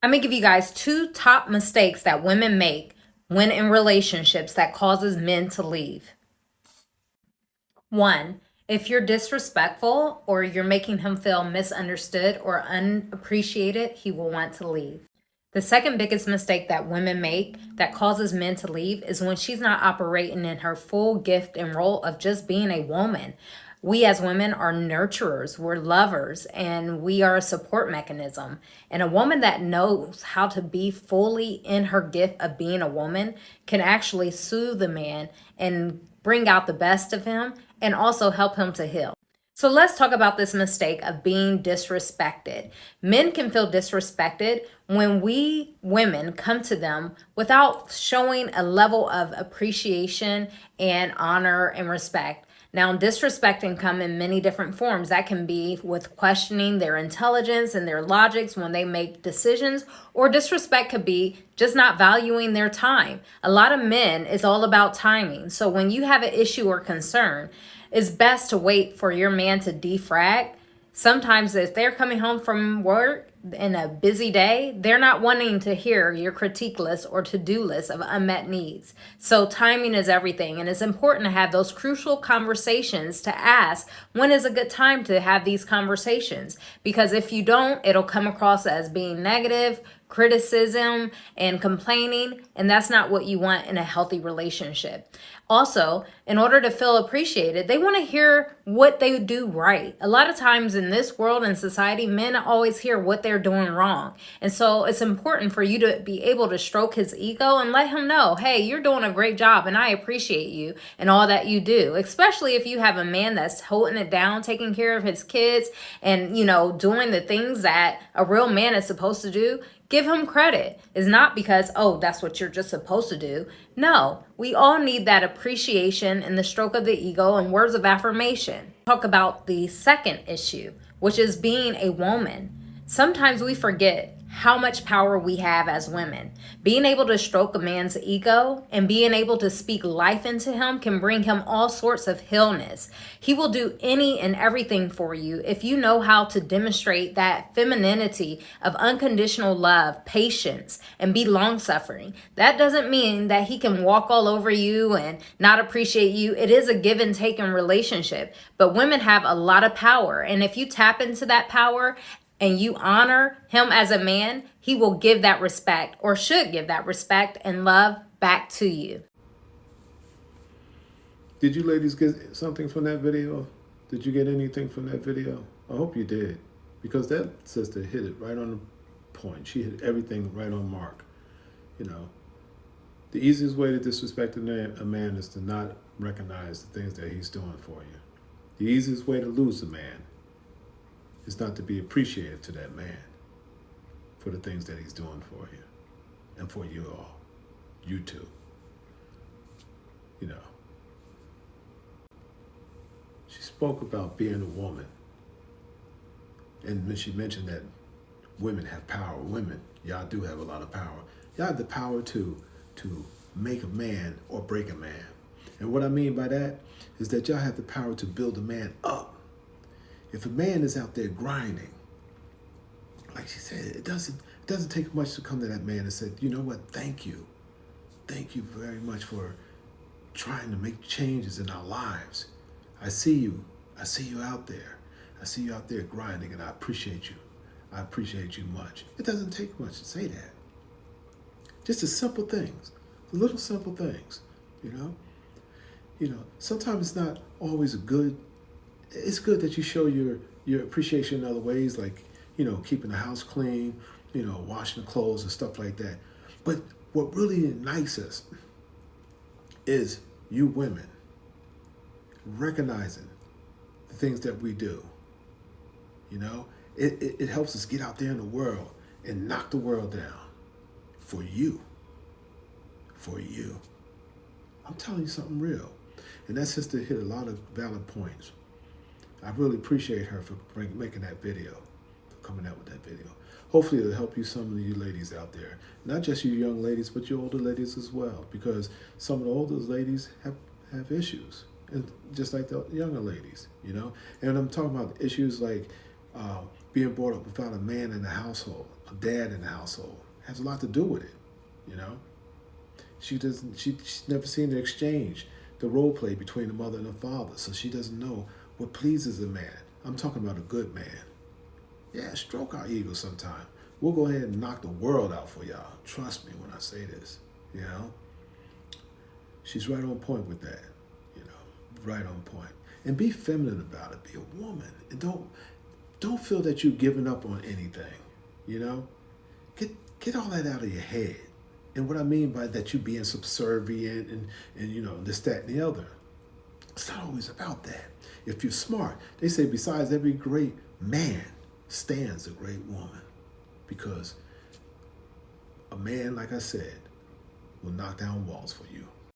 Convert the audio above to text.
I'm gonna give you guys two top mistakes that women make when in relationships that causes men to leave. One, if you're disrespectful or you're making him feel misunderstood or unappreciated, he will want to leave. The second biggest mistake that women make that causes men to leave is when she's not operating in her full gift and role of just being a woman. We as women are nurturers, we're lovers, and we are a support mechanism. And a woman that knows how to be fully in her gift of being a woman can actually soothe a man and bring out the best of him and also help him to heal. So let's talk about this mistake of being disrespected. Men can feel disrespected when we women come to them without showing a level of appreciation and honor and respect. Now, disrespect can come in many different forms. That can be with questioning their intelligence and their logics when they make decisions, or disrespect could be just not valuing their time. A lot of men is all about timing. So when you have an issue or concern, it's best to wait for your man to defrag. Sometimes if they're coming home from work in a busy day, they're not wanting to hear your critique list or to-do list of unmet needs. So timing is everything. And it's important to have those crucial conversations to ask when is a good time to have these conversations. Because if you don't, it'll come across as being negative, criticism, and complaining, and that's not what you want in a healthy relationship. Also, in order to feel appreciated, they want to hear what they do right. A lot of times in this world and society, men always hear what they're doing wrong. And so it's important for you to be able to stroke his ego and let him know, hey, you're doing a great job and I appreciate you and all that you do, especially if you have a man that's holding it down, taking care of his kids and, doing the things that a real man is supposed to do. Give him credit. It's not because, oh, that's what you're just supposed to do. No, we all need that appreciation and the stroke of the ego and words of affirmation. Talk about the second issue, which is being a woman. Sometimes we forget how much power we have as women. Being able to stroke a man's ego and being able to speak life into him can bring him all sorts of healness. He will do any and everything for you if you know how to demonstrate that femininity of unconditional love, patience, and be long-suffering. That doesn't mean that he can walk all over you and not appreciate you. It is a give and take in relationship, but women have a lot of power. And if you tap into that power and you honor him as a man, he will give that respect, or should give that respect and love back to you. Did you ladies get something from that video? Did you get anything from that video? I hope you did, because that sister hit it right on the point. She hit everything right on mark. The easiest way to disrespect a man is to not recognize the things that he's doing for you. The easiest way to lose a man is not to be appreciative to that man for the things that he's doing for you and for you all, you too. She spoke about being a woman, and when she mentioned that women have power, women, y'all do have a lot of power. Y'all have the power to make a man or break a man. And what I mean by that is that y'all have the power to build a man up. If a man is out there grinding, like she said, it doesn't take much to come to that man and say, you know what, thank you. Thank you very much for trying to make changes in our lives. I see you. I see you out there. I see you out there grinding, and I appreciate you. I appreciate you much. It doesn't take much to say that. Just the simple things, the little simple things, Sometimes it's not always it's good that you show your appreciation in other ways, like, keeping the house clean, washing the clothes and stuff like that. But what really unites us is you women recognizing the things that we do. It helps us get out there in the world and knock the world down for you. For you. I'm telling you something real. And that sister hit a lot of valid points. I really appreciate her for making that video, for coming out with that video. Hopefully it'll help you, some of you ladies out there. Not just you young ladies, but you older ladies as well. Because some of the older ladies have issues. And just like the younger ladies, And I'm talking about issues like being brought up without a man in the household, a dad in the household. It has a lot to do with it, you know. She's never seen the exchange, the role play between the mother and the father, so she doesn't know what pleases a man. I'm talking about a good man. Yeah, stroke our ego sometime. We'll go ahead and knock the world out for y'all. Trust me when I say this, you know. She's right on point with that, you know, right on point. And be feminine about it. Be a woman, and don't feel that you're giving up on anything, you know. Get all that out of your head. And what I mean by that, you being subservient and you know, this, that, and the other. It's not always about that. If you're smart, they say besides every great man stands a great woman. Because a man, like I said, will knock down walls for you.